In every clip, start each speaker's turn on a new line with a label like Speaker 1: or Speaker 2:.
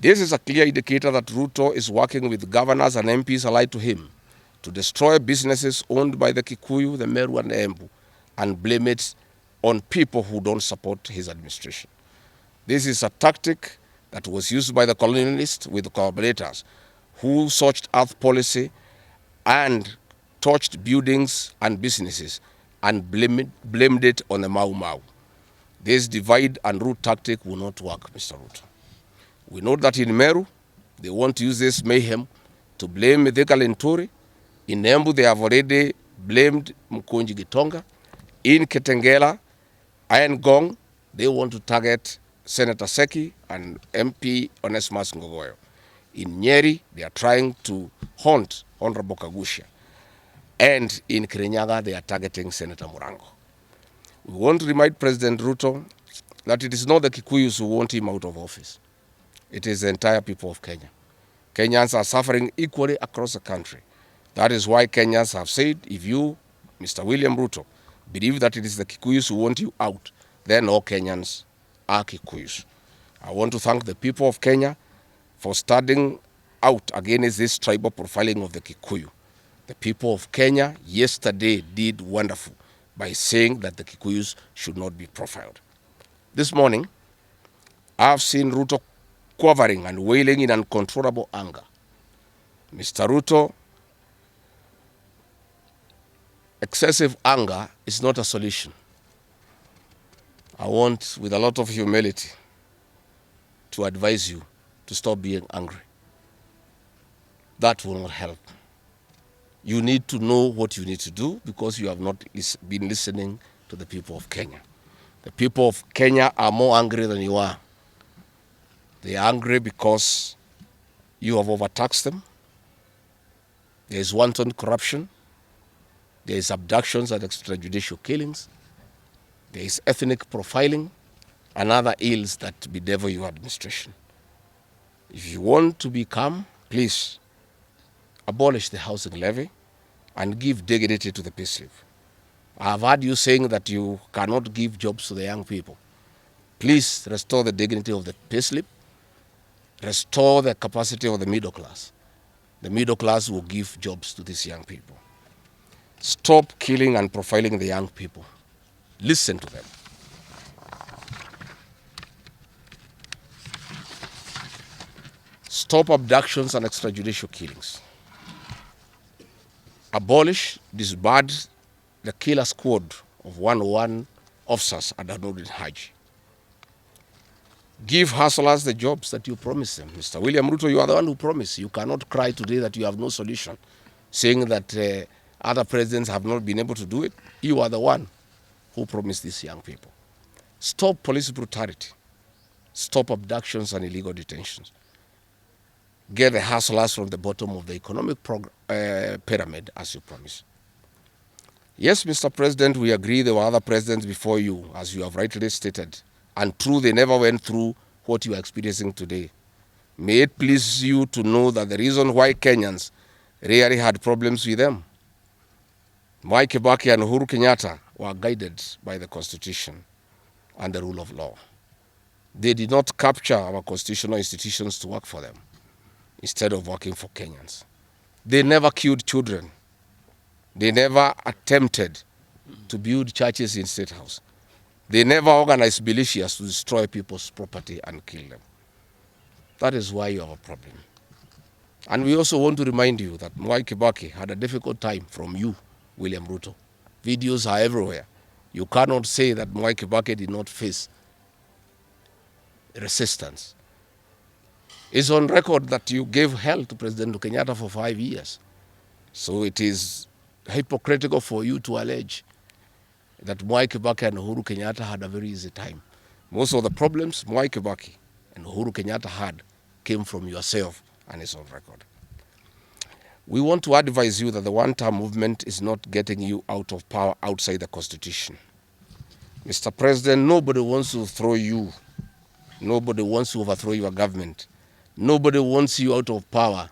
Speaker 1: This is a clear indicator that Ruto is working with governors and MPs allied to him to destroy businesses owned by the Kikuyu, the Meru and Embu, and blame it on people who don't support his administration. This is a tactic that was used by the colonialists with collaborators who searched earth policy and torched buildings and businesses and blamed it on the Mau Mau. This divide and rule tactic will not work, Mr. Ruto. We know that in Meru, they want to use this mayhem to blame Mithika Linturi. In Embu, they have already blamed Mkonji Gitonga. In Kitengela, Iron Gong, they want to target Senator Seki and MP Onesmus Ngogoyo. In Nyeri, they are trying to haunt Honorable Kagusha. And in Kirinyaga, they are targeting Senator Murango. We want to remind President Ruto that it is not the Kikuyus who want him out of office. It is the entire people of Kenya. Kenyans are suffering equally across the country. That is why Kenyans have said, if you, Mr. William Ruto, believe that it is the Kikuyus who want you out, then all Kenyans are Kikuyus. I want to thank the people of Kenya for standing out against this tribal profiling of the Kikuyu. The people of Kenya yesterday did wonderful by saying that the Kikuyus should not be profiled. This morning, I've seen Ruto quivering and wailing in uncontrollable anger. Mr. Ruto, excessive anger is not a solution. I want, with a lot of humility, to advise you to stop being angry. That will not help. You need to know what you need to do because you have not been listening to the people of Kenya. The people of Kenya are more angry than you are. They are angry because you have overtaxed them. There is wanton corruption. There is abductions and extrajudicial killings. There is ethnic profiling and other ills that bedevil your administration. If you want to be calm, please abolish the housing levy and give dignity to the payslip. I have heard you saying that you cannot give jobs to the young people. Please restore the dignity of the payslip. Restore the capacity of the middle class. The middle class will give jobs to these young people. Stop killing and profiling the young people. Listen to them. Stop abductions and extrajudicial killings. Abolish, disband the killer squad of 101 officers at Danudin Haji. Give hustlers the jobs that you promised them. Mr. William Ruto, you are the one who promised. You cannot cry today that you have no solution, saying that other presidents have not been able to do it. You are the one who promised these young people. Stop police brutality. Stop abductions and illegal detentions. Get the hustlers from the bottom of the economic pyramid as you promised. Yes, Mr. President, we agree there were other presidents before you, as you have rightly stated. And true, they never went through what you are experiencing today. May it please you to know that the reason why Kenyans rarely had problems with them, Mwai Kibaki and Uhuru Kenyatta were guided by the Constitution and the rule of law. They did not capture our constitutional institutions to work for them, instead of working for Kenyans. They never killed children. They never attempted to build churches in State House. They never organized militias to destroy people's property and kill them. That is why you have a problem. And we also want to remind you that Mwai Kibaki had a difficult time from you, William Ruto. Videos are everywhere. You cannot say that Mwai Kibaki did not face resistance. It's on record that you gave hell to President Kenyatta for 5 years. So it is hypocritical for you to allege that Mwai Kibaki and Uhuru Kenyatta had a very easy time. Most of the problems Mwai Kibaki and Uhuru Kenyatta had came from yourself, and it's on record. We want to advise you that the one-term movement is not getting you out of power outside the Constitution. Mr. President, nobody wants to throw you. Nobody wants to overthrow your government. Nobody wants you out of power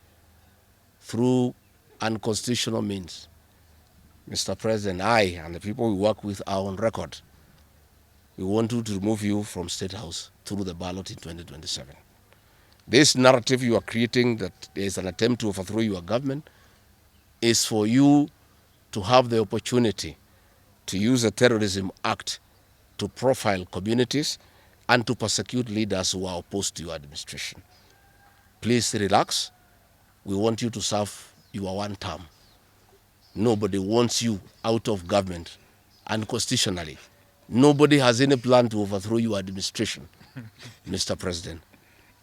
Speaker 1: through unconstitutional means. Mr. President, I and the people we work with are on record. We want to remove you from State House through the ballot in 2027. This narrative you are creating that there is an attempt to overthrow your government is for you to have the opportunity to use the Terrorism Act to profile communities and to persecute leaders who are opposed to your administration. Please relax. We want you to serve your one term. Nobody wants you out of government, and constitutionally, nobody has any plan to overthrow your administration, Mr. President.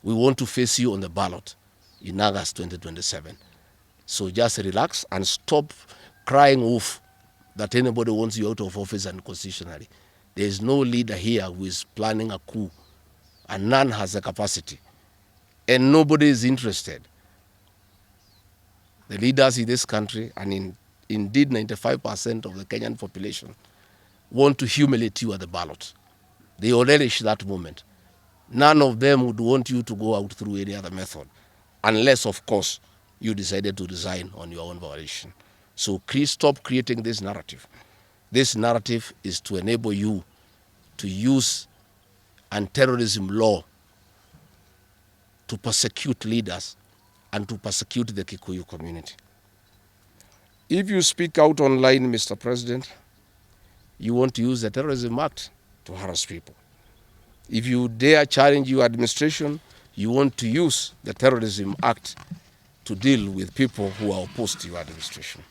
Speaker 1: We want to face you on the ballot in August 2027. So just relax and stop crying wolf that anybody wants you out of office unconstitutionally. There is no leader here who is planning a coup, and none has the capacity, and nobody is interested. The leaders in this country, and indeed 95% of the Kenyan population, want to humiliate you at the ballot. They will relish that moment. None of them would want you to go out through any other method, unless, of course, you decided to resign on your own volition. So please stop creating this narrative. This narrative is to enable you to use anti-terrorism law to persecute leaders and to persecute the Kikuyu community. If you speak out online, Mr. President, you want to use the Terrorism Act to harass people. If you dare challenge your administration, you want to use the Terrorism Act to deal with people who are opposed to your administration.